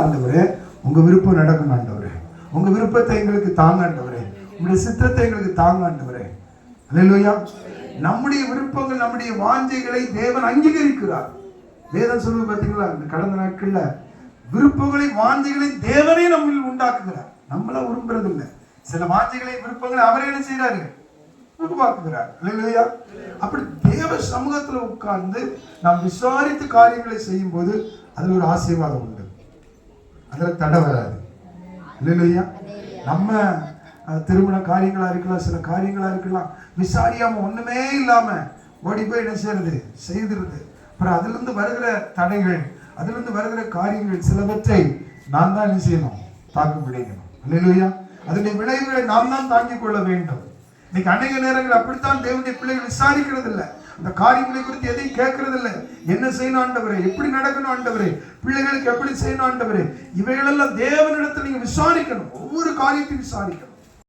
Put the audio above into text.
ஆண்டவரே, உங்க விருப்பம் நடக்கணும் ஆண்டவரே. உங்க விருப்பத்தை எங்களுக்கு தாங்க ஆண்டவரே. உங்களுடைய சித்தத்தை எங்களுக்கு தாங்க ஆண்டவரே. அல்லேலூயா. நம்முடைய விருப்பங்கள், நம்முடைய வாஞ்சைகளை தேவன் அங்கீகரிக்கிறார். வேதம் சொல்லுவது பார்த்தீங்களா, இந்த கடந்த நாட்கள்ல விருப்பங்களை வாஞ்சைகளை தேவனே நம்மில் உண்டாக்குகிறார். நம்மள விரும்புறது இல்லை. சில வாஞ்சைகளை விருப்பங்களை அவரே என்ன செய்யறாரு, உருவாக்குகிறார். அல்லேலூயா. அப்படி தேவ சமூகத்துல உட்கார்ந்து நாம் விசாரித்து காரியங்களை செய்யும் போது அதுல ஒரு ஆசீர்வாதம் உண்டு, அதுல தடை வராது. அல்லேலூயா. நம்ம திருமண காரியங்களா இருக்கலாம், சில காரியங்களா இருக்கலாம், விசாரியாம ஒண்ணுமே இல்லாம ஓடி போய் என்ன செய்யறது, செய்திருது. அப்புறம் அதுல இருந்து வருகிற தடைகள், அதுல இருந்து வருகிற காரியங்கள் சிலவற்றை நான் தான் என்ன செய்யணும், தாக்கு பிடிக்கணும். அல்லேலூயா. அதனுடைய விளைவுகளை நாம் தான் தாங்கிக் கொள்ள வேண்டும். இன்னைக்கு அநேக நேரங்கள் அப்படித்தான் தேவனுடைய பிள்ளைகள் விசாரிக்கிறது இல்லை. அந்த காரியங்களை குறித்து எதையும் கேட்கறது இல்லை. என்ன செய்யணும் ஆண்டவரே, எப்படி நடக்கணும் ஆண்டவரே, பிள்ளைகளுக்கு எப்படி செய்யணும் ஆண்டவரே, இவைகளெல்லாம் தேவனிடத்தில் நீங்க விசாரிக்கணும். ஒவ்வொரு காரியத்தையும் விசாரிக்கணும்.